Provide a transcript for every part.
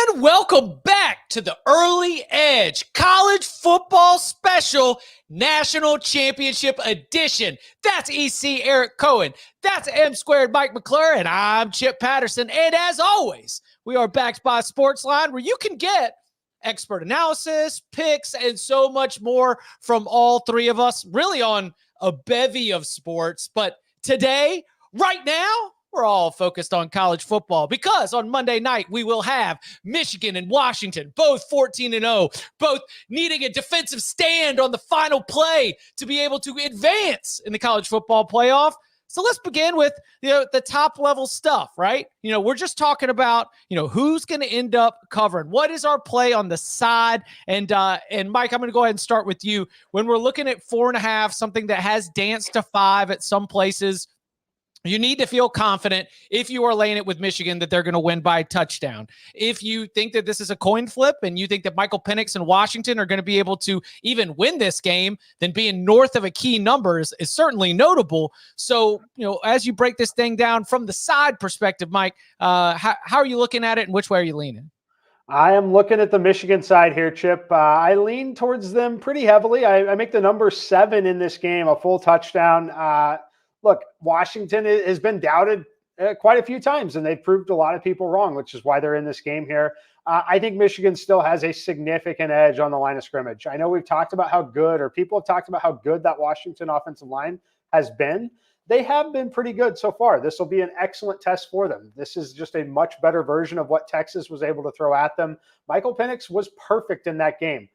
And welcome back to the Early Edge College Football Special National Championship Edition. That's EC Eric Cohen. That's M Squared Mike McClure. And I'm Chip Patterson. And as always, we are backed by SportsLine, where you can get expert analysis, picks, and so much more from all three of us, really on a bevy of sports. But today, right now, we're all focused on college football because on Monday night, we will have Michigan and Washington, both 14-0, both needing a defensive stand on the final play to be able to advance in the college football playoff. So let's begin with the top level stuff, right? We're just talking about, who's going to end up covering. What is our play on the side? And Mike, I'm going to go ahead and start with you. When we're looking at 4.5, something that has danced to 5 at some places, you need to feel confident if you are laying it with Michigan that they're going to win by a touchdown. If you think that this is a coin flip and you think that Michael Penix and Washington are going to be able to even win this game, then being north of a key number is certainly notable. So, as you break this thing down from the side perspective, Mike, how are you looking at it and which way are you leaning? I am looking at the Michigan side here, Chip. I lean towards them pretty heavily. I make the number 7 in this game, a full touchdown. Look, Washington has been doubted quite a few times, and they've proved a lot of people wrong, which is why they're in this game here. I think Michigan still has a significant edge on the line of scrimmage. I know we've talked about how good, or people have talked about how good that Washington offensive line has been. They have been pretty good so far. This will be an excellent test for them. This is just a much better version of what Texas was able to throw at them. Michael Penix was perfect in that game.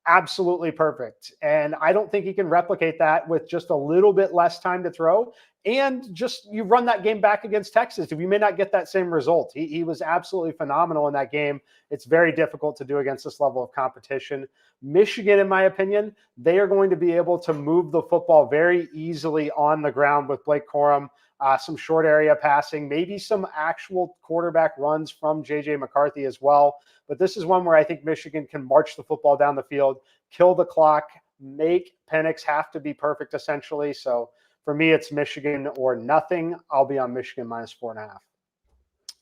Absolutely perfect. And I don't think he can replicate that with just a little bit less time to throw. And just you run that game back against Texas, you may not get that same result. He was absolutely phenomenal in that game. It's very difficult to do against this level of competition. Michigan, in my opinion, they are going to be able to move the football very easily on the ground with Blake Corum, some short area passing, maybe some actual quarterback runs from J.J. McCarthy as well. But this is one where I think Michigan can march the football down the field, kill the clock, make Penix have to be perfect, essentially. So for me, it's Michigan or nothing. I'll be on Michigan minus 4.5.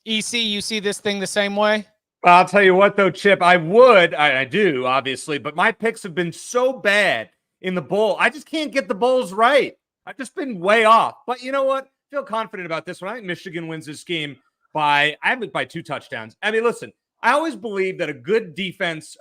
EC, you see this thing the same way? I'll tell you what, though, Chip, I do, obviously, but my picks have been so bad in the bowl. I just can't get the bowls right. I've just been way off. But you know what? I feel confident about this one. I think Michigan wins this game by 2 touchdowns. I mean, listen, I always believe that a great defense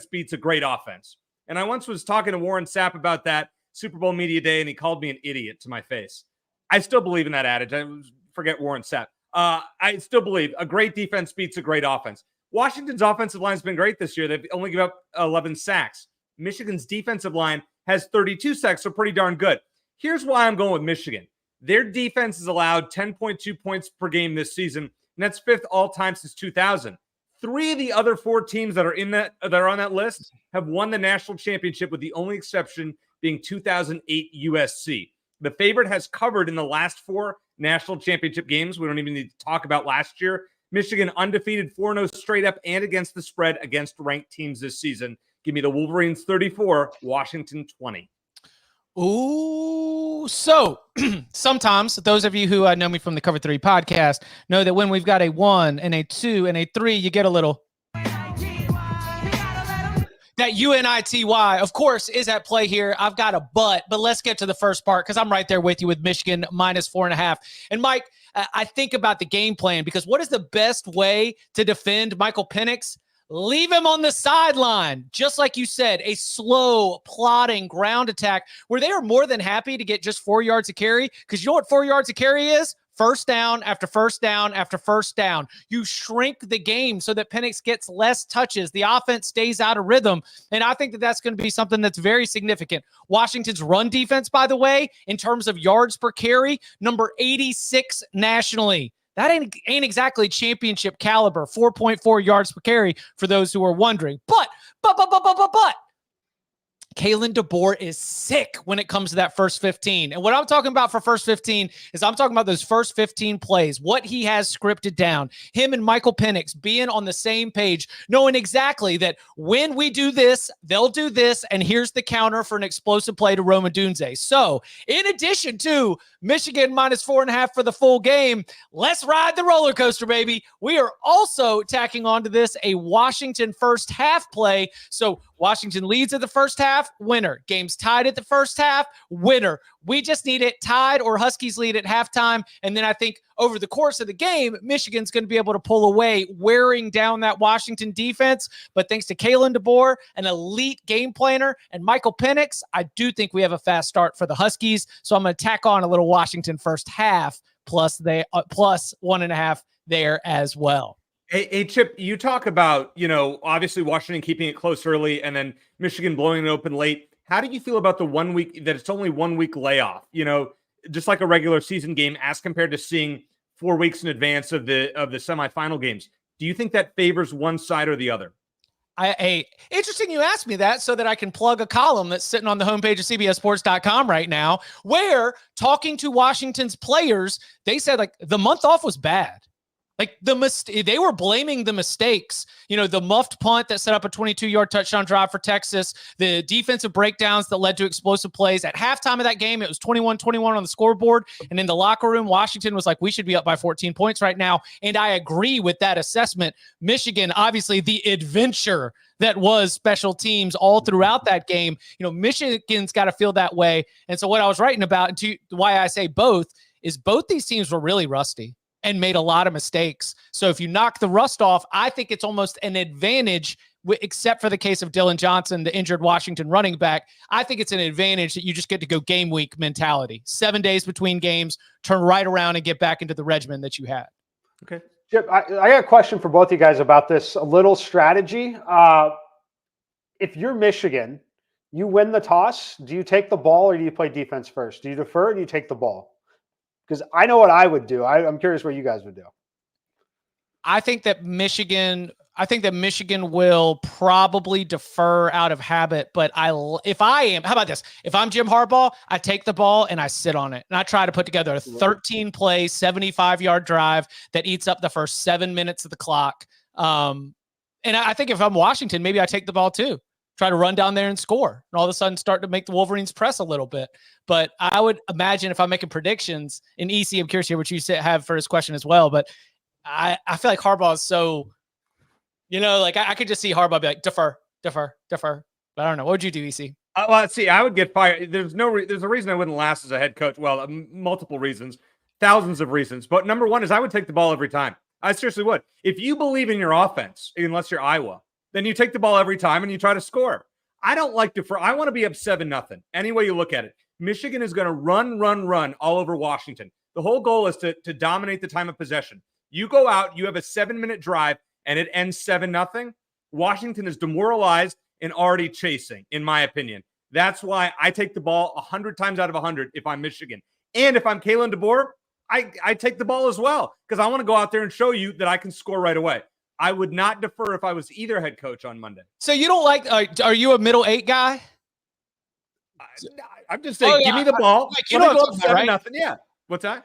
beats a great offense. And I once was talking to Warren Sapp about that Super Bowl Media Day, and he called me an idiot to my face. I still believe in that adage. I forget Warren Sapp. I still believe a great defense beats a great offense. Washington's offensive line has been great this year. They've only given up 11 sacks. Michigan's defensive line has 32 sacks, so pretty darn good. Here's why I'm going with Michigan. Their defense has allowed 10.2 points per game this season, and that's 5th all-time since 2000. 3 of the other 4 teams that are on that list have won the national championship, with the only exception being 2008 USC. The favorite has covered in the last 4 national championship games. We don't even need to talk about last year. Michigan undefeated 4-0 straight up and against the spread against ranked teams this season. Give me the Wolverines 34, Washington 20. Ooh, so sometimes those of you who know me from the Cover 3 podcast know that when we've got a 1 and a 2 and a 3, you get a little. That UNITY, of course, is at play here. I've got a but let's get to the first part because I'm right there with you with Michigan minus 4.5. And Mike, I think about the game plan because what is the best way to defend Michael Penix? Leave him on the sideline. Just like you said, a slow, plodding ground attack where they are more than happy to get just 4 yards of carry because you know what 4 yards of carry is? First down after first down after first down. You shrink the game so that Penix gets less touches. The offense stays out of rhythm. And I think that that's going to be something that's very significant. Washington's run defense, by the way, in terms of yards per carry, number 86 nationally. That ain't exactly championship caliber, 4.4 yards per carry for those who are wondering. But Kalen DeBoer is sick when it comes to that first 15. And what I'm talking about for first 15 is I'm talking about those first 15 plays, what he has scripted down, him and Michael Penix being on the same page, knowing exactly that when we do this, they'll do this, and here's the counter for an explosive play to Roma Dunze. So in addition to Michigan minus 4.5 for the full game, let's ride the roller coaster, baby. We are also tacking onto this a Washington first half play. So Washington leads at the first half, winner. Game's tied at the first half, winner. We just need it tied or Huskies lead at halftime. And then I think over the course of the game, Michigan's going to be able to pull away, wearing down that Washington defense. But thanks to Kalen DeBoer, an elite game planner, and Michael Penix, I do think we have a fast start for the Huskies. So I'm going to tack on a little Washington first half plus 1.5 there as well. Hey, Chip, you talk about, obviously Washington keeping it close early and then Michigan blowing it open late. How do you feel about the 1 week, that it's only 1 week layoff, just like a regular season game as compared to seeing 4 weeks in advance of the semifinal games? Do you think that favors one side or the other? Interesting you asked me that so that I can plug a column that's sitting on the homepage of CBSSports.com right now, where talking to Washington's players, they said like the month off was bad. Like they were blaming the mistakes, the muffed punt that set up a 22-yard touchdown drive for Texas, the defensive breakdowns that led to explosive plays. At halftime of that game, it was 21-21 on the scoreboard. And in the locker room, Washington was like, we should be up by 14 points right now. And I agree with that assessment. Michigan, obviously the adventure that was special teams all throughout that game. Michigan's got to feel that way. And so what I was writing about, and to why I say both, is both these teams were really rusty and made a lot of mistakes. So if you knock the rust off, I think it's almost an advantage, except for the case of Dylan Johnson, the injured Washington running back. I think it's an advantage that you just get to go game week mentality. 7 days between games, turn right around and get back into the regimen that you had. Okay. Chip, I got a question for both of you guys about this, a little strategy. If you're Michigan, you win the toss, do you take the ball or do you play defense first? Do you defer or do you take the ball? Because I know what I would do. I'm curious what you guys would do. I think that Michigan will probably defer out of habit, but how about this? If I'm Jim Harbaugh, I take the ball and I sit on it. And I try to put together a 13-play, 75-yard drive that eats up the first 7 minutes of the clock. And I think if I'm Washington, maybe I take the ball too. Try to run down there and score, and all of a sudden start to make the Wolverines press a little bit. But I would imagine if I'm making predictions, and EC, I'm curious to hear what you have for his question as well, but I feel like Harbaugh is so, I could just see Harbaugh be like, defer. But I don't know. What would you do, EC? Well, let's see. I would get fired. There's a reason I wouldn't last as a head coach. Well, multiple reasons, thousands of reasons. But number one is I would take the ball every time. I seriously would. If you believe in your offense, unless you're Iowa, then you take the ball every time and you try to score. I don't like defer. I want to be up 7-0. Any way you look at it. Michigan is going to run all over Washington. The whole goal is to dominate the time of possession. You go out, you have a 7-minute drive, and it ends 7-0. Washington is demoralized and already chasing, in my opinion. That's why I take the ball 100 times out of 100 if I'm Michigan. And if I'm Kalen DeBoer, I take the ball as well because I want to go out there and show you that I can score right away. I would not defer if I was either head coach on Monday. So you don't like, are you a middle 8 guy? I'm just saying, give me the ball. Like, you know go up 7-0. Right? Yeah. What's that?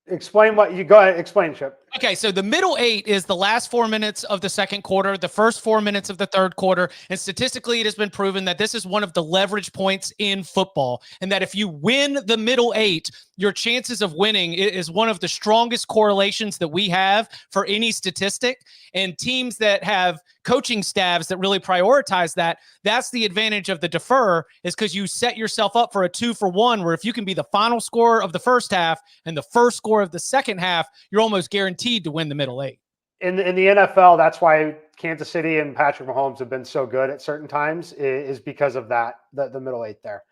Explain what you go ahead. Explain, Chip. Okay, so the middle 8 is the last 4 minutes of the second quarter, the first 4 minutes of the third quarter. And statistically, it has been proven that this is one of the leverage points in football. And that if you win the middle 8, your chances of winning is one of the strongest correlations that we have for any statistic. And teams that have coaching staffs that really prioritize that, that's the advantage of the defer, is because you set yourself up for a 2-for-1, where if you can be the final score of the first half and the first score of the second half, you're almost guaranteed to win the middle 8. In the NFL, that's why Kansas City and Patrick Mahomes have been so good at certain times, is because of that, the middle 8 there.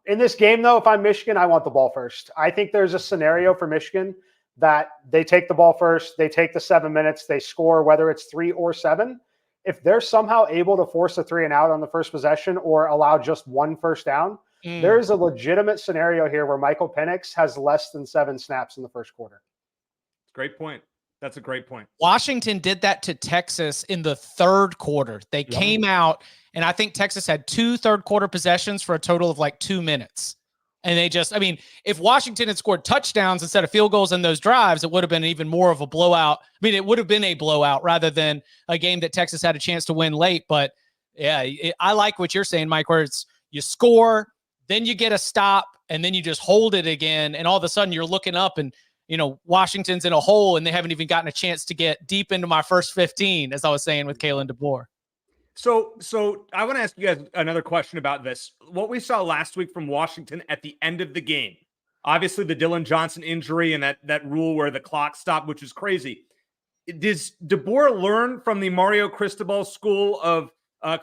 In this game, though, if I'm Michigan, I want the ball first. I think there's a scenario for Michigan that they take the ball first, they take the 7 minutes, they score, whether it's 3 or 7. If they're somehow able to force a 3-and-out on the first possession or allow just one first down, there is a legitimate scenario here where Michael Penix has less than 7 snaps in the first quarter. Great point. That's a great point. Washington did that to Texas in the third quarter. They came out And I think Texas had 2 third-quarter possessions for a total of like 2 minutes. And they just, I mean, if Washington had scored touchdowns instead of field goals in those drives, it would have been even more of a blowout. I mean, it would have been a blowout rather than a game that Texas had a chance to win late. But yeah, I like what you're saying, Mike, where it's you score, then you get a stop, and then you just hold it again. And all of a sudden you're looking up and, Washington's in a hole and they haven't even gotten a chance to get deep into my first 15, as I was saying with Kalen DeBoer. So I want to ask you guys another question about this. What we saw last week from Washington at the end of the game, obviously the Dylan Johnson injury and that rule where the clock stopped, which is crazy. Does DeBoer learn from the Mario Cristobal school of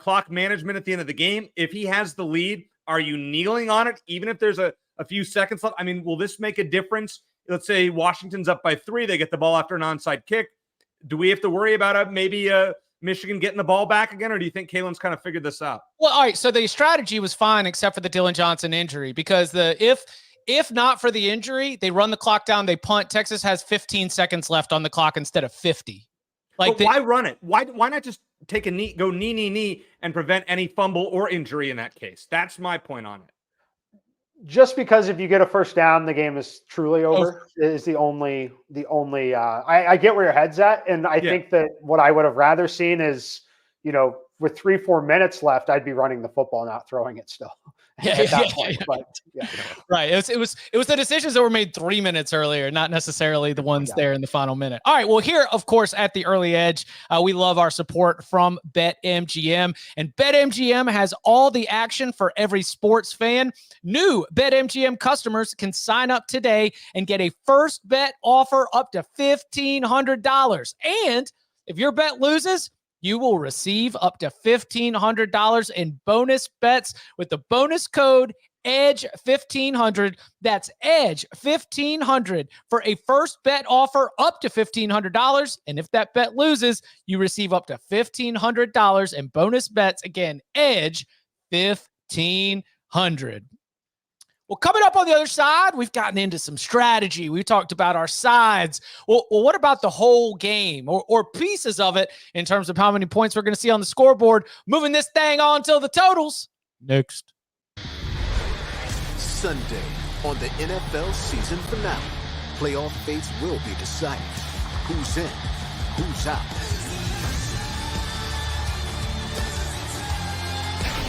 clock management at the end of the game? If he has the lead, are you kneeling on it, even if there's a few seconds left? I mean, will this make a difference? Let's say Washington's up by 3, they get the ball after an onside kick. Do we have to worry about maybe Michigan getting the ball back again, or do you think Kalen's kind of figured this out? Well, all right. So the strategy was fine, except for the Dylan Johnson injury, because if not for the injury, they run the clock down, they punt. Texas has 15 seconds left on the clock instead of 50. But why run it? Why not just take a knee, go knee, and prevent any fumble or injury in that case? That's my point on it. Just because if you get a first down, the game is truly over is the only, I get where your head's at. And I think that what I would have rather seen is, with 3-4 minutes left, I'd be running the football, not throwing it still. At that point. But, right. It was the decisions that were made 3 minutes earlier, not necessarily the ones there in the final minute. All right. Well, here, of course, at the early edge, we love our support from BetMGM, and BetMGM has all the action for every sports fan. New BetMGM customers can sign up today and get a first bet offer up to $1,500. And if your bet loses, you will receive up to $1,500 in bonus bets with the bonus code EDGE1500. That's EDGE1500 for a first bet offer up to $1,500. And if that bet loses, you receive up to $1,500 in bonus bets. Again, EDGE1500. Well, coming up on the other side, we've gotten into some strategy. We talked about our sides. Well, what about the whole game or pieces of it in terms of how many points we're going to see on the scoreboard? Moving this thing on till the totals. Next. Sunday on the NFL season finale, playoff fates will be decided. Who's in? Who's out?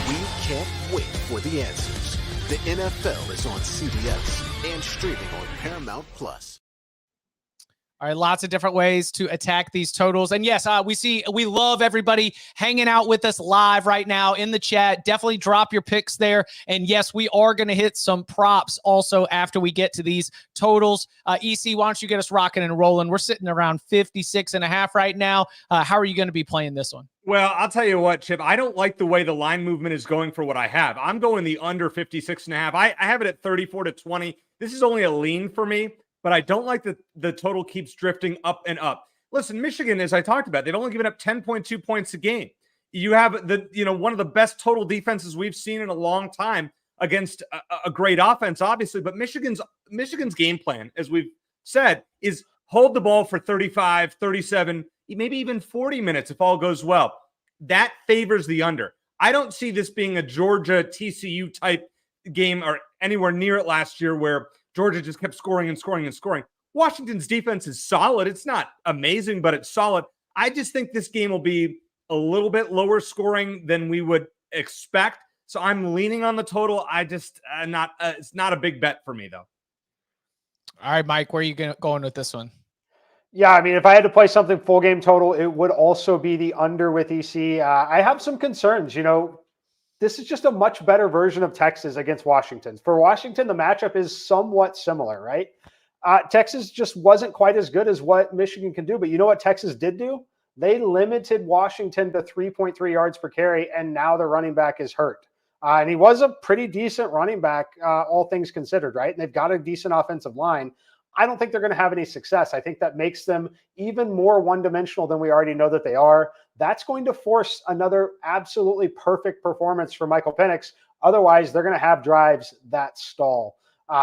We can't wait for the answers. The NFL is on CBS and streaming on Paramount Plus. All right, lots of different ways to attack these totals. And yes, we love everybody hanging out with us live right now in the chat. Definitely drop your picks there. And yes, we are going to hit some props also after we get to these totals. EC, why don't you get us rocking and rolling? We're sitting around 56.5 right now. How are you going to be playing this one? Well, I'll tell you what, Chip, I don't like the way the line movement is going for what I have. I'm going the under 56.5. I have it at 34-20. This is only a lean for me, but I don't like that the total keeps drifting up and up. Listen, Michigan, as I talked about, they've only given up 10.2 points a game. You have one of the best total defenses we've seen in a long time against a great offense, obviously. But Michigan's game plan, as we've said, is hold the ball for 35, 37, maybe even 40 minutes if all goes well. That favors the under. I don't see this being a Georgia TCU type game or anywhere near it last year where Georgia just kept scoring and scoring and scoring. Washington's defense is solid. It's not amazing, but it's solid. I just think this game will be a little bit lower scoring than we would expect. So I'm leaning on the total. It's not a big bet for me, though. All right, Mike, where are you going with this one? Yeah, I mean, if I had to play something full game total, it would also be the under with EC. I have some concerns. This is just a much better version of Texas against Washington. For Washington, the matchup is somewhat similar, right? Texas just wasn't quite as good as what Michigan can do. But you know what Texas did do? They limited Washington to 3.3 yards per carry, and now their running back is hurt. And he was a pretty decent running back, all things considered, right? And they've got a decent offensive line. I don't think they're going to have any success. I think that makes them even more one-dimensional than we already know that they are. That's going to force another absolutely perfect performance for Michael Penix. Otherwise, they're going to have drives that stall.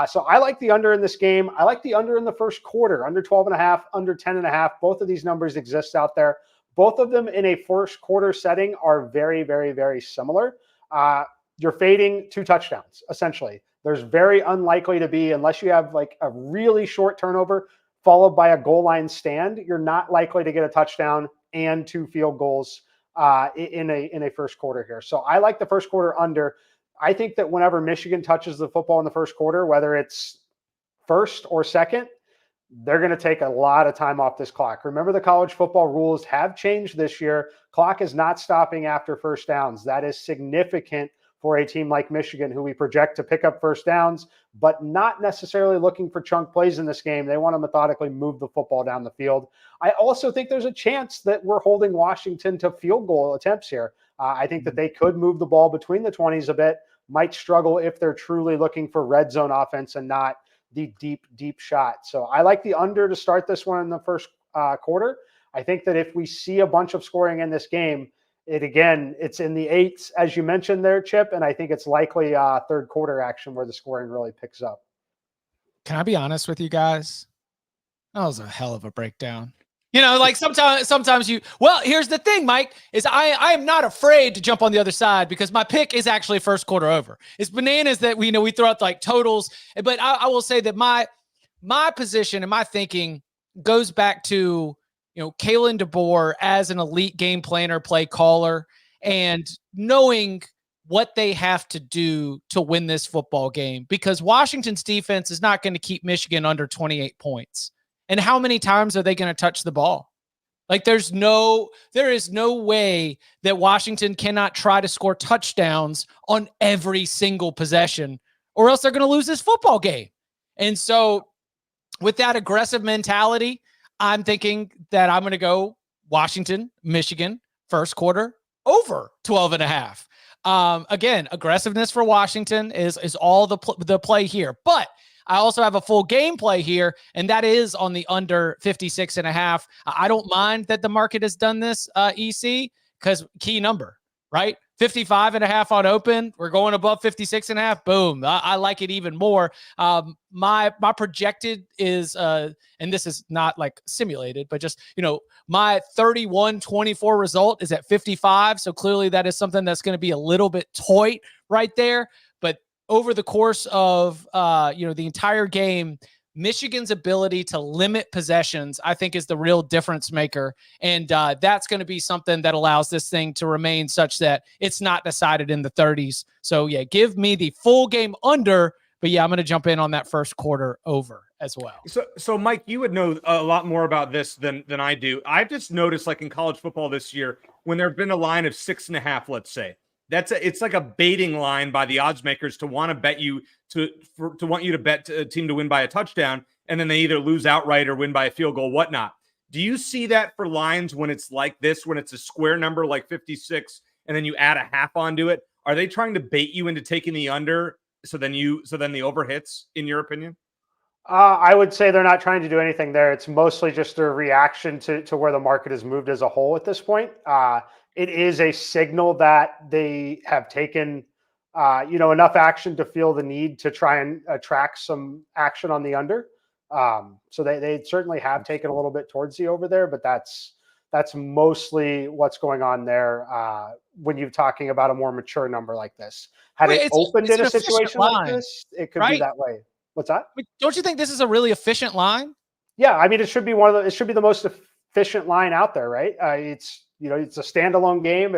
So I like the under in this game. I like the under in the first quarter, under 12.5, under 10.5. Both of these numbers exist out there. both of them in a first quarter setting are very, very, very similar. You're fading 2 touchdowns, essentially. There's very unlikely to be, unless you have like a really short turnover followed by a goal line stand, you're not likely to get a touchdown and 2 field goals in a first quarter here. So I like the first quarter under. I think that whenever Michigan touches the football in the first quarter, whether it's first or second, they're going to take a lot of time off this clock. Remember, the college football rules have changed this year. Clock is not stopping after first downs. That is significant for a team like Michigan, who we project to pick up first downs, but not necessarily looking for chunk plays in this game. They want to methodically move the football down the field. I also think there's a chance that we're holding Washington to field goal attempts here. I think that they could move the ball between the 20s a bit, might struggle if they're truly looking for red zone offense and not the deep shot. So I like the under to start this one in the first quarter. I think that if we see a bunch of scoring in this game, it's in the 8s, as you mentioned there, Chip, and I think it's likely third quarter action where the scoring really picks up. Can I be honest with you guys? That was a hell of a breakdown. Like sometimes here's the thing, Mike, is I am not afraid to jump on the other side because my pick is actually first quarter over. It's bananas that we throw out like totals, but I will say that my position and my thinking goes back to, Kalen DeBoer as an elite game planner, play caller, and knowing what they have to do to win this football game, because Washington's defense is not going to keep Michigan under 28 points. And how many times are they going to touch the ball? Like there is no way that Washington cannot try to score touchdowns on every single possession, or else they're going to lose this football game. And so with that aggressive mentality, I'm thinking that I'm going to go Washington, Michigan, first quarter over 12.5. Again, aggressiveness for Washington is all the play here, but I also have a full game play here, and that is on the under 56.5. I don't mind that the market has done this, EC, because key number, right? 55.5 on open. We're going above 56.5. Boom. I like it even more. My projected is, and this is not like simulated, but just, my 31-24 result is at 55. So clearly that is something that's going to be a little bit tight right there. But over the course of, the entire game, Michigan's ability to limit possessions, I think, is the real difference maker. And that's going to be something that allows this thing to remain such that it's not decided in the 30s. So, yeah, give me the full game under. But, yeah, I'm going to jump in on that first quarter over as well. So Mike, you would know a lot more about this than I do. I've just noticed, like in college football this year, when there have been a line of 6.5, let's say, it's like a baiting line by the odds makers to want to bet you to want you to bet a team to win by a touchdown, and then they either lose outright or win by a field goal, whatnot. Do you see that for lines when it's like this, when it's a square number like 56, and then you add a half onto it? Are they trying to bait you into taking the under so then the over hits, in your opinion? I would say they're not trying to do anything there. It's mostly just a reaction to where the market has moved as a whole at this point. It is a signal that they have taken, enough action to feel the need to try and attract some action on the under. So they certainly have taken a little bit towards the over there, but that's mostly what's going on there when you're talking about a more mature number like this. Had it opened in a situation like this, it could be that way. What's that? Don't you think this is a really efficient line? Yeah, I mean, it should be the most efficient line out there, right? It's a standalone game.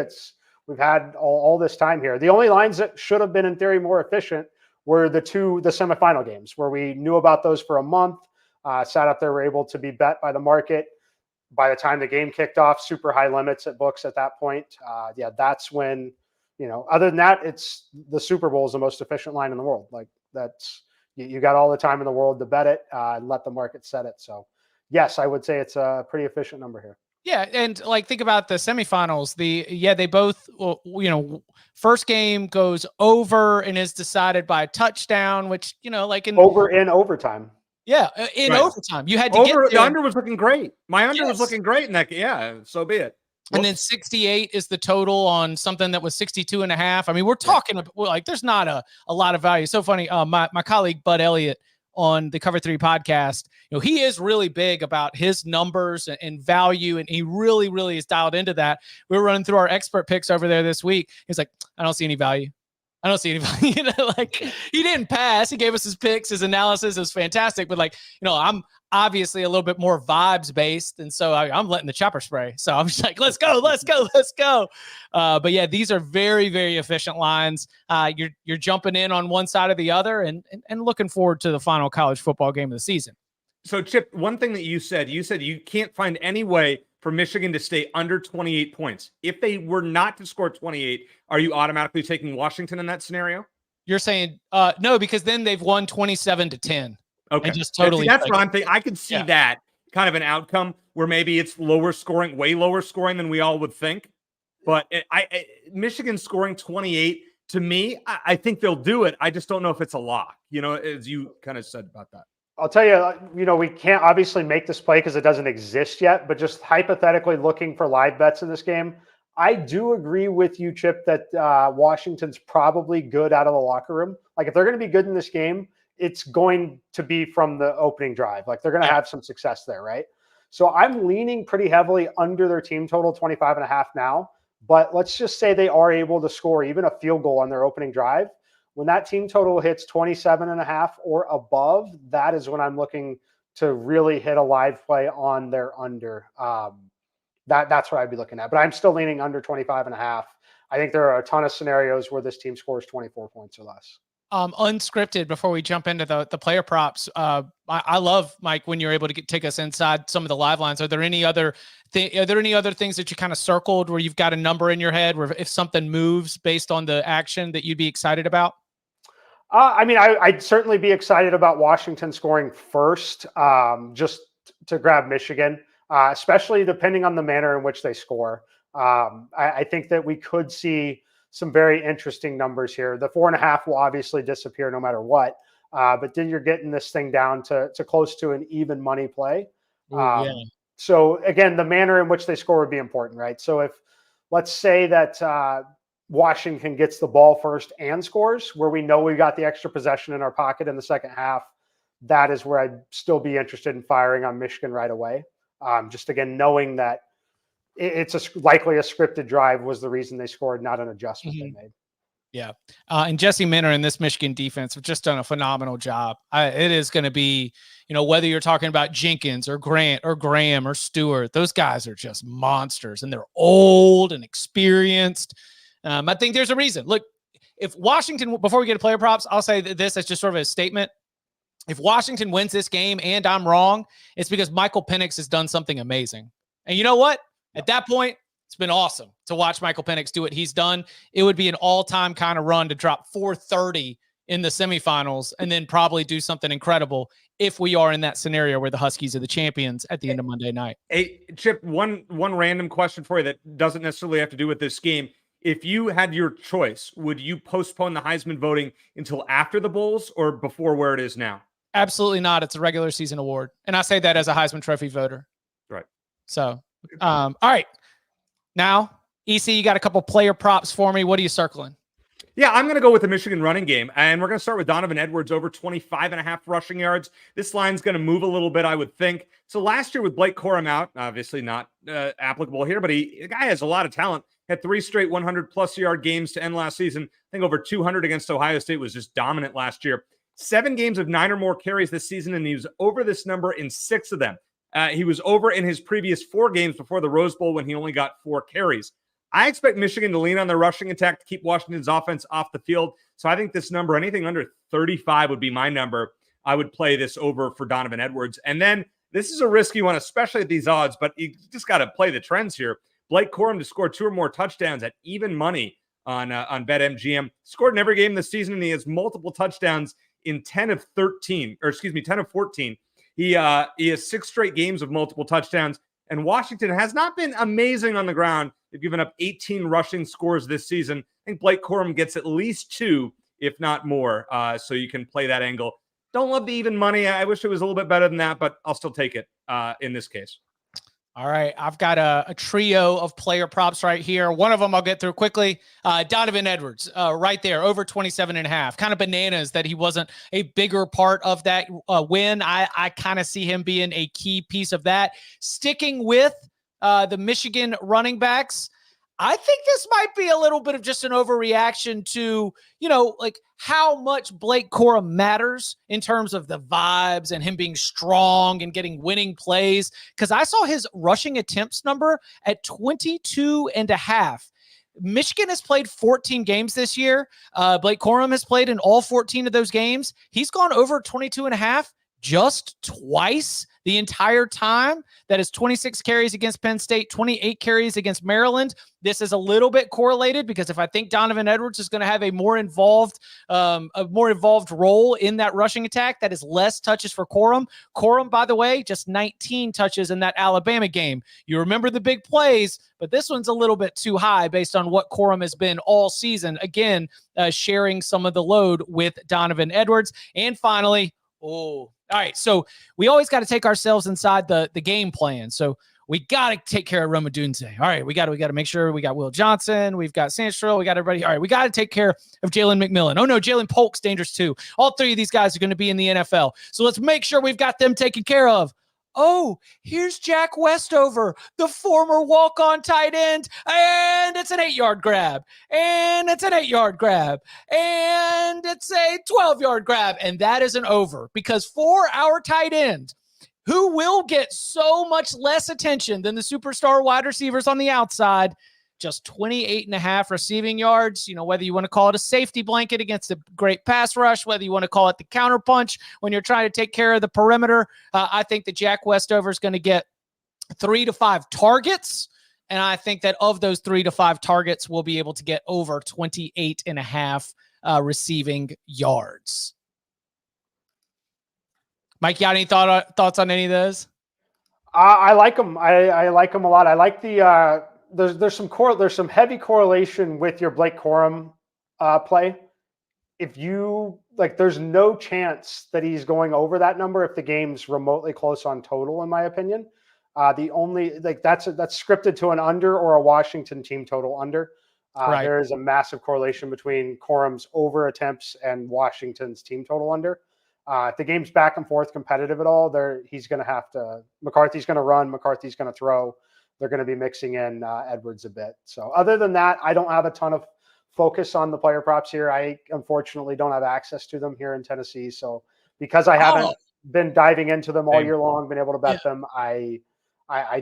We've had all this time here. The only lines that should have been in theory more efficient were the semifinal games where we knew about those for a month, sat up there, were able to be bet by the market. By the time the game kicked off, super high limits at books at that point. That's when, other than that, it's the Super Bowl is the most efficient line in the world. Like you got all the time in the world to bet it and let the market set it. So yes, I would say it's a pretty efficient number here. Yeah, and like think about the semifinals. They both, first game goes over and is decided by a touchdown, which like in overtime. Yeah, in overtime, you had to over. Get the under was looking great. My under was looking great in that. Yeah, so be it. And then 68 is the total on something that was 62.5. I mean, we're talking like there's not a lot of value. So funny. My colleague Bud Elliott on the Cover 3 podcast, he is really big about his numbers and value, and he really, really is dialed into that. We were running through our expert picks over there this week. He's like, I don't see any value. I don't see any value. Like, he didn't pass. He gave us his picks, his analysis. It was fantastic. But I'm obviously a little bit more vibes based. And so I'm letting the chopper spray. So I'm just like, let's go. But yeah, these are very, very efficient lines. You're jumping in on one side or the other and looking forward to the final college football game of the season. So Chip, one thing that you said you can't find any way for Michigan to stay under 28 points. If they were not to score 28, are you automatically taking Washington in that scenario? You're saying no, because then they've won 27-10. Okay. Just totally. That's what I'm thinking. I could see that kind of an outcome where maybe it's lower scoring, way lower scoring than we all would think. But Michigan scoring 28, to me, I think they'll do it. I just don't know if it's a lock, as you kind of said about that. I'll tell you, we can't obviously make this play because it doesn't exist yet, but just hypothetically looking for live bets in this game, I do agree with you, Chip, that Washington's probably good out of the locker room. Like, if they're going to be good in this game, it's going to be from the opening drive. Like, they're going to have some success there, right? So I'm leaning pretty heavily under their team total, 25.5 now. But let's just say they are able to score even a field goal on their opening drive. When that team total hits 27.5 or above, that is when I'm looking to really hit a live play on their under. That's what I'd be looking at. But I'm still leaning under 25.5. I think there are a ton of scenarios where this team scores 24 points or less. Unscripted, before we jump into the player props, I love, Mike, when you're able to take us inside some of the live lines. Are there any other things that you kind of circled where you've got a number in your head where if something moves based on the action that you'd be excited about? I'd certainly be excited about Washington scoring first, just to grab Michigan, especially depending on the manner in which they score. I think that we could see some very interesting numbers here. The 4.5 will obviously disappear no matter what, but then you're getting this thing down to close to an even money play. So again, the manner in which they score would be important, right? So if, let's say that Washington gets the ball first and scores, where we know we got the extra possession in our pocket in the second half, that is where I'd still be interested in firing on Michigan right away. Just again, knowing that it's likely a scripted drive was the reason they scored, not an adjustment they made. Yeah. And Jesse Minter and this Michigan defense have just done a phenomenal job. It is going to be, whether you're talking about Jenkins or Grant or Graham or Stewart, those guys are just monsters and they're old and experienced. I think there's a reason. Look, if Washington, before we get to player props, I'll say this as just sort of a statement. If Washington wins this game and I'm wrong, it's because Michael Penix has done something amazing. And you know what? At that point, it's been awesome to watch Michael Penix do what he's done. It would be an all-time kind of run to drop 430 in the semifinals and then probably do something incredible if we are in that scenario where the Huskies are the champions at the end of Monday night. Hey, Chip, one random question for you that doesn't necessarily have to do with this game. If you had your choice, would you postpone the Heisman voting until after the Bowls or before where it is now? Absolutely not. It's a regular season award. And I say that as a Heisman Trophy voter. Right. So, all right. Now, EC, you got a couple player props for me. What are you circling? Yeah, I'm going to go with the Michigan running game, and we're going to start with Donovan Edwards over 25.5 rushing yards. This line's going to move a little bit, I would think. So last year with Blake Corum out, obviously not applicable here, but the guy has a lot of talent. Had 3 straight 100-plus yard games to end last season. I think over 200 against Ohio State, was just dominant last year. 7 games of 9 or more carries this season, and he was over this number in 6 of them. He was over in his previous 4 games before the Rose Bowl when he only got 4 carries. I expect Michigan to lean on their rushing attack to keep Washington's offense off the field. So I think this number, anything under 35 would be my number. I would play this over for Donovan Edwards. And then this is a risky one, especially at these odds, but you just got to play the trends here. Blake Corum to score 2 or more touchdowns at even money on BetMGM. Scored in every game this season, and he has multiple touchdowns in 10 of 14. He has 6 straight games of multiple touchdowns. And Washington has not been amazing on the ground. They've given up 18 rushing scores this season. I think Blake Corum gets at least 2, if not more. So you can play that angle. Don't love the even money. I wish it was a little bit better than that, but I'll still take it in this case. All right, I've got a trio of player props right here. One of them I'll get through quickly. Donovan Edwards, right there, over 27.5. Kind of bananas that he wasn't a bigger part of that win. I kind of see him being a key piece of that. Sticking with the Michigan running backs, I think this might be a little bit of just an overreaction to, like how much Blake Corum matters in terms of the vibes and him being strong and getting winning plays. Because I saw his rushing attempts number at 22.5. Michigan has played 14 games this year. Blake Corum has played in all 14 of those games. He's gone over 22.5 just twice the entire time. That is 26 carries against Penn State, 28 carries against Maryland. This is a little bit correlated because if I think Donovan Edwards is going to have a more involved role in that rushing attack, that is less touches for Corum. Corum, by the way, just 19 touches in that Alabama game. You remember the big plays, but this one's a little bit too high based on what Corum has been all season. Again, sharing some of the load with Donovan Edwards. And finally, all right. So we always got to take ourselves inside the game plan. So we got to take care of Rome Odunze. All right. We got to make sure we got Will Johnson. We've got Sandstrel. We got everybody. All right. We got to take care of Jalen McMillan. Oh no, Jalen Polk's dangerous too. All three of these guys are going to be in the NFL. So let's make sure we've got them taken care of. Oh, here's Jack Westover, the former walk-on tight end, and it's an 8-yard grab, and it's an 8-yard grab, and it's a 12-yard grab, and that is an over because for our tight end, who will get so much less attention than the superstar wide receivers on the outside, just 28.5 receiving yards. Whether you want to call it a safety blanket against a great pass rush, whether you want to call it the counter punch when you're trying to take care of the perimeter, I think that Jack Westover is going to get 3 to 5 targets. And I think that of those 3 to 5 targets, we'll be able to get over 28.5 receiving yards. Mike, you got any thoughts on any of those? I like them. I like them a lot. I like the there's some heavy correlation with your Blake Corum play. If you there's no chance that he's going over that number if the game's remotely close on total, in my opinion. The only that's scripted to an under or a Washington team total under. Right. There is a massive correlation between Corum's over attempts and Washington's team total under. If the game's back and forth competitive at all, he's going to have to. McCarthy's going to run. McCarthy's going to throw. They're going to be mixing in Edwards a bit. So other than that, I don't have a ton of focus on the player props here. I unfortunately don't have access to them here in Tennessee. So because I haven't been diving into them all year long, been able to bet them, I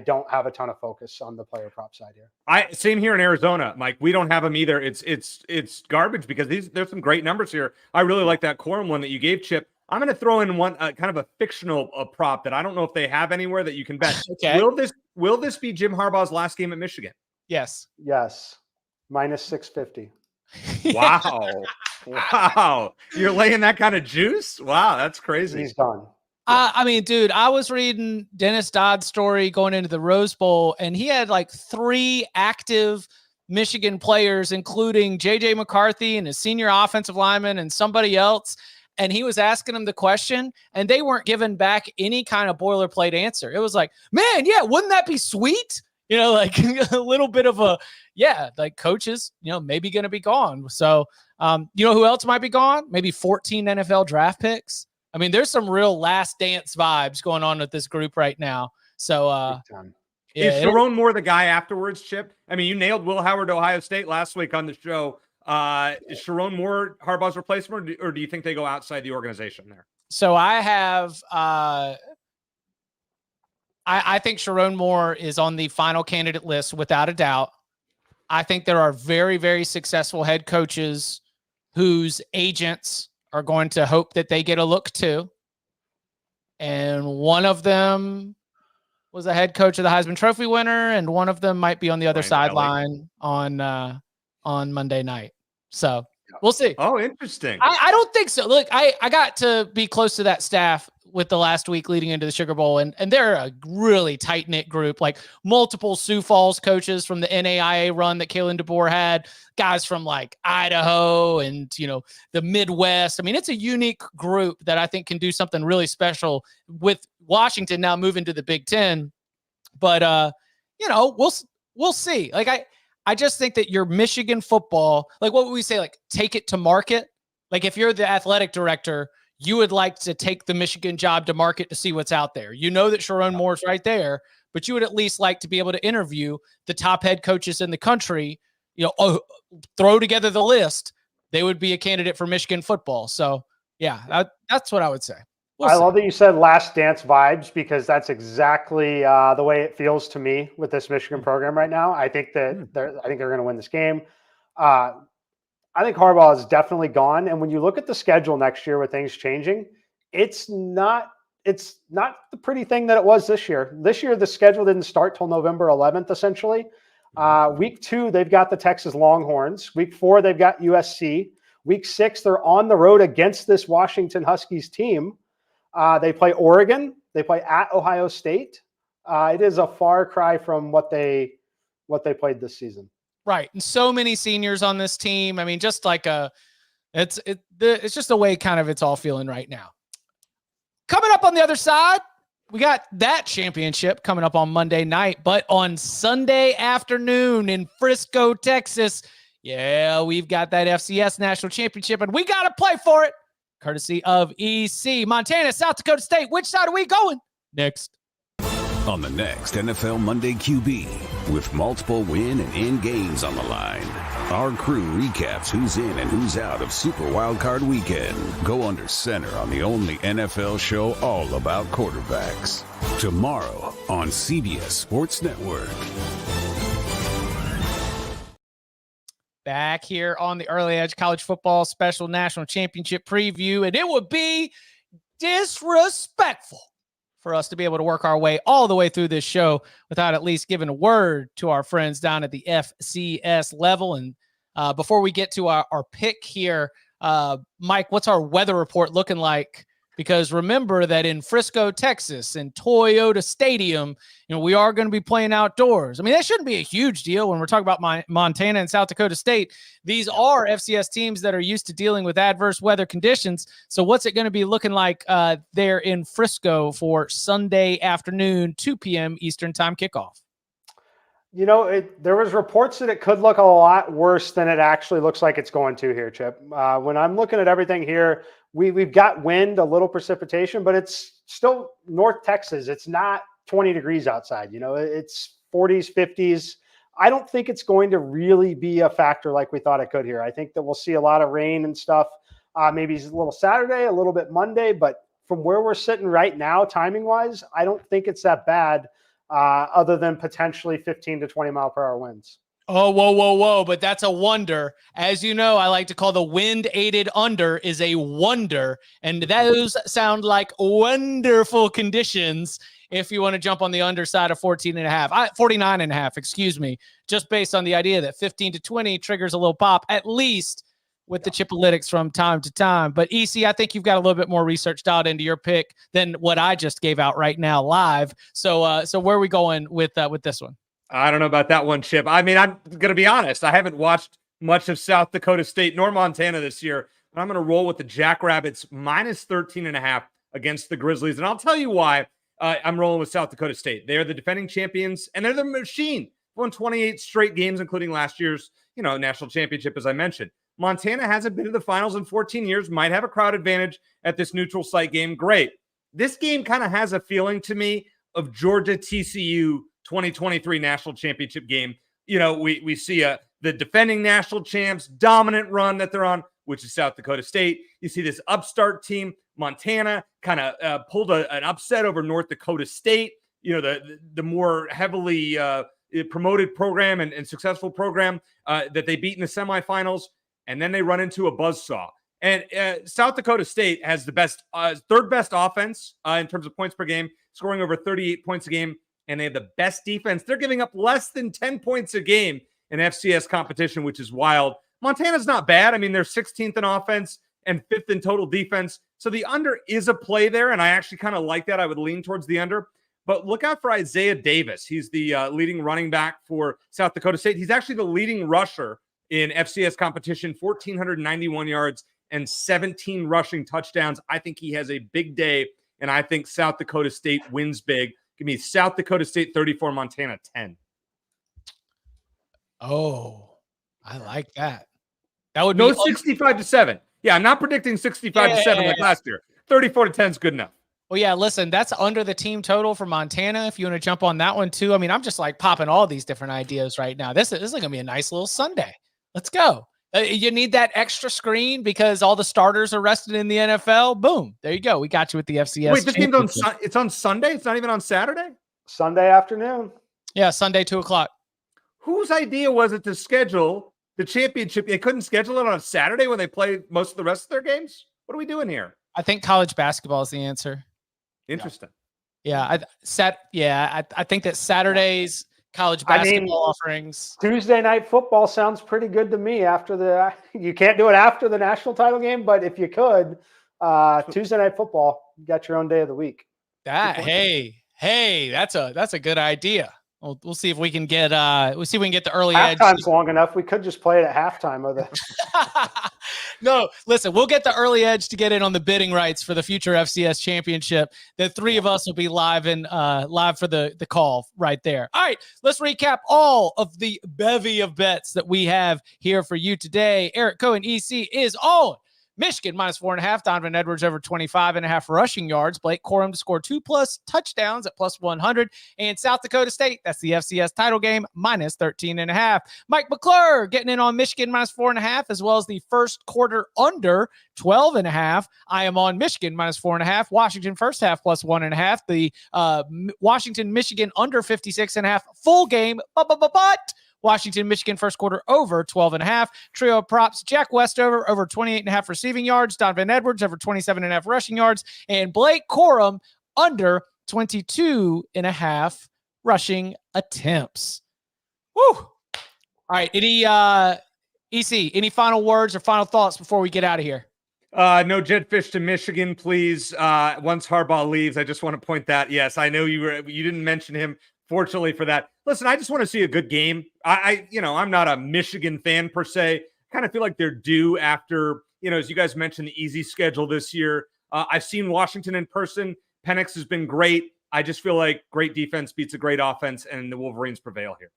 don't have a ton of focus on the player prop side here. Same here in Arizona, Mike. We don't have them either. It's garbage because there's some great numbers here. I really like that Corum one that you gave, Chip. I'm going to throw in one kind of a fictional prop that I don't know if they have anywhere that you can bet. Okay. Will this be Jim Harbaugh's last game at Michigan? Yes. Minus 650. Wow. Wow. You're laying that kind of juice? Wow, that's crazy. He's done. I mean, dude, I was reading Dennis Dodd's story going into the Rose Bowl, and he had 3 active Michigan players, including J.J. McCarthy and his senior offensive lineman and somebody else. And he was asking them the question, and they weren't giving back any kind of boilerplate answer. It was like, man, yeah, wouldn't that be sweet? A little bit of a, coaches, maybe going to be gone. So, who else might be gone? Maybe 14 NFL draft picks. I mean, there's some real last dance vibes going on with this group right now. So, is Sharon Moore the guy afterwards, Chip? I mean, you nailed Will Howard, Ohio State last week on the show. Is Sharon Moore Harbaugh's replacement, or do you think they go outside the organization there? So I have, I think Sharon Moore is on the final candidate list without a doubt. I think there are very, very successful head coaches whose agents are going to hope that they get a look too. And one of them was a head coach of the Heisman Trophy winner, and one of them might be on the other sideline on Monday night. So we'll see. Oh, interesting. I don't think so. Look, I got to be close to that staff with the last week leading into the Sugar Bowl, and they're a really tight-knit group, multiple Sioux Falls coaches from the NAIA run that Kalen DeBoer had, guys from Idaho and, the Midwest. I mean, it's a unique group that I think can do something really special with Washington now moving to the Big Ten. But we'll see. Like I just think that your Michigan football, like what would we say, like take it to market? Like if you're the athletic director, you would like to take the Michigan job to market to see what's out there. You know that Sharon Moore's right there, but you would at least like to be able to interview the top head coaches in the country, throw together the list. They would be a candidate for Michigan football. So yeah, that's what I would say. I love that you said last dance vibes, because that's exactly the way it feels to me with this Michigan program right now. I think that they're going to win this game. I think Harbaugh is definitely gone. And when you look at the schedule next year with things changing, it's not the pretty thing that it was this year. This year, the schedule didn't start till November 11th, essentially. Week 2, they've got the Texas Longhorns. Week 4, they've got USC. Week 6, they're on the road against this Washington Huskies team. They play Oregon. They play at Ohio State. It is a far cry from what they played this season. Right. And so many seniors on this team. I mean, just like it's just the way kind of it's all feeling right now. Coming up on the other side, we got that championship coming up on Monday night, but on Sunday afternoon in Frisco, Texas, we've got that FCS national championship, and we got to play for it. Courtesy of EC. Montana, South Dakota State. Which side are we going? Next. On the next NFL Monday QB, with multiple win and end games on the line, our crew recaps who's in and who's out of Super Wildcard Weekend. Go under center on the only NFL show all about quarterbacks. Tomorrow on CBS Sports Network. Back here on the Early Edge College Football Special National Championship Preview, and it would be disrespectful for us to be able to work our way all the way through this show without at least giving a word to our friends down at the FCS level. And before we get to our pick here, Mike, what's our weather report looking like? Because remember that in Frisco, Texas, in Toyota Stadium, we are going to be playing outdoors. I mean, that shouldn't be a huge deal when we're talking about Montana and South Dakota State. These are FCS teams that are used to dealing with adverse weather conditions. So what's it going to be looking like there in Frisco for Sunday afternoon, 2 p.m. Eastern time kickoff? There was reports that it could look a lot worse than it actually looks like it's going to here, Chip. When I'm looking at everything here, we've got wind, a little precipitation, but it's still North Texas. It's not 20 degrees outside. It's 40s, 50s. I don't think it's going to really be a factor like we thought it could here. I think that we'll see a lot of rain and stuff. Maybe a little Saturday, a little bit Monday, but from where we're sitting right now, timing-wise, I don't think it's that bad. Other than potentially 15 to 20 mile per hour winds. Oh, whoa. But that's a wonder. As you know, I like to call the wind-aided under is a wonder. And those sound like wonderful conditions if you want to jump on the underside of 49 and a half, excuse me, just based on the idea that 15 to 20 triggers a little pop, at least with the Chipolytics from time to time. But EC, I think you've got a little bit more research dialed into your pick than what I just gave out right now live. So where are we going with this one? I don't know about that one, Chip. I mean, I'm going to be honest. I haven't watched much of South Dakota State nor Montana this year, but I'm going to roll with the Jackrabbits minus 13.5 against the Grizzlies. And I'll tell you why I'm rolling with South Dakota State. They're the defending champions, and they're the machine. Won 28 straight games, including last year's, national championship, as I mentioned. Montana hasn't been to the finals in 14 years, might have a crowd advantage at this neutral site game. Great. This game kind of has a feeling to me of Georgia TCU 2023 national championship game. We see the defending national champs dominant run that they're on, which is South Dakota State. You see this upstart team, Montana, kind of pulled an upset over North Dakota State. The more heavily promoted program and successful program that they beat in the semifinals. And then they run into a buzzsaw. And South Dakota State has the third best offense in terms of points per game, scoring over 38 points a game. And they have the best defense. They're giving up less than 10 points a game in FCS competition, which is wild. Montana's not bad. I mean, they're 16th in offense and 5th in total defense. So the under is a play there. And I actually kind of like that. I would lean towards the under. But look out for Isaiah Davis. He's the leading running back for South Dakota State. He's actually the leading rusher in FCS competition, 1,491 yards and 17 rushing touchdowns. I think he has a big day, and I think South Dakota State wins big. Give me South Dakota State 34, Montana 10. Oh, I like that. That would No be 65-7. Yeah, I'm not predicting 65-7 like last year. 34-10 is good enough. Well, yeah, listen, that's under the team total for Montana. If you want to jump on that one too. I mean, I'm just like popping all these different ideas right now. This is going to be a nice little Sunday. Let's go. You need that extra screen because all the starters are rested in the NFL. Boom. There you go. We got you with the FCS. Wait, this game's it's on Sunday? It's not even on Saturday? Sunday afternoon. Yeah, Sunday, 2:00. Whose idea was it to schedule the championship? They couldn't schedule it on a Saturday when they play most of the rest of their games? What are we doing here? I think college basketball is the answer. Interesting. Yeah, I think that Saturdays college basketball offerings. Tuesday night football sounds pretty good to me. You can't do it after the national title game, but if you could, Tuesday night football, you got your own day of the week. Hey, that's a good idea. We'll see if we can get the early edge. Halftime's long enough. We could just play it at halftime of the. No, listen, we'll get the early edge to get in on the bidding rights for the future FCS championship. The three of us will be live for the call right there. All right, let's recap all of the bevy of bets that we have here for you today. Eric Cohen, EC, is on Michigan -4.5. Donovan Edwards over 25.5 rushing yards. Blake Corum to score 2+ touchdowns at +100. And South Dakota State, that's the FCS title game, -13.5. Mike McClure getting in on Michigan -4.5, as well as the first quarter under 12.5. I am on Michigan -4.5. Washington first half +1.5. The Washington Michigan under 56.5 full game, but Washington, Michigan first quarter over 12.5. Trio of props, Jack Westover over 28.5 receiving yards, Donovan Edwards over 27.5 rushing yards, and Blake Corum under 22.5 rushing attempts. Woo! All right, any final words or final thoughts before we get out of here? No Jetfish to Michigan, please. Once Harbaugh leaves, I just want to point that. Yes, I know you didn't mention him. Fortunately for that. Listen, I just want to see a good game. I'm not a Michigan fan per se. Kind of feel like they're due after, as you guys mentioned, the easy schedule this year. I've seen Washington in person. Penix has been great. I just feel like great defense beats a great offense, and the Wolverines prevail here.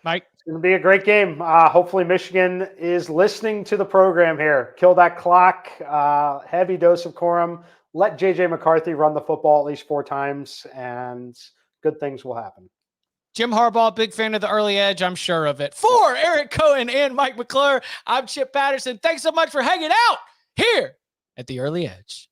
Mike? It's going to be a great game. Hopefully Michigan is listening to the program here. Kill that clock. Heavy dose of Corum. Let J.J. McCarthy run the football at least 4 times, and good things will happen. Jim Harbaugh, big fan of the early edge, I'm sure of it. For Eric Cohen and Mike McClure, I'm Chip Patterson. Thanks so much for hanging out here at the early edge.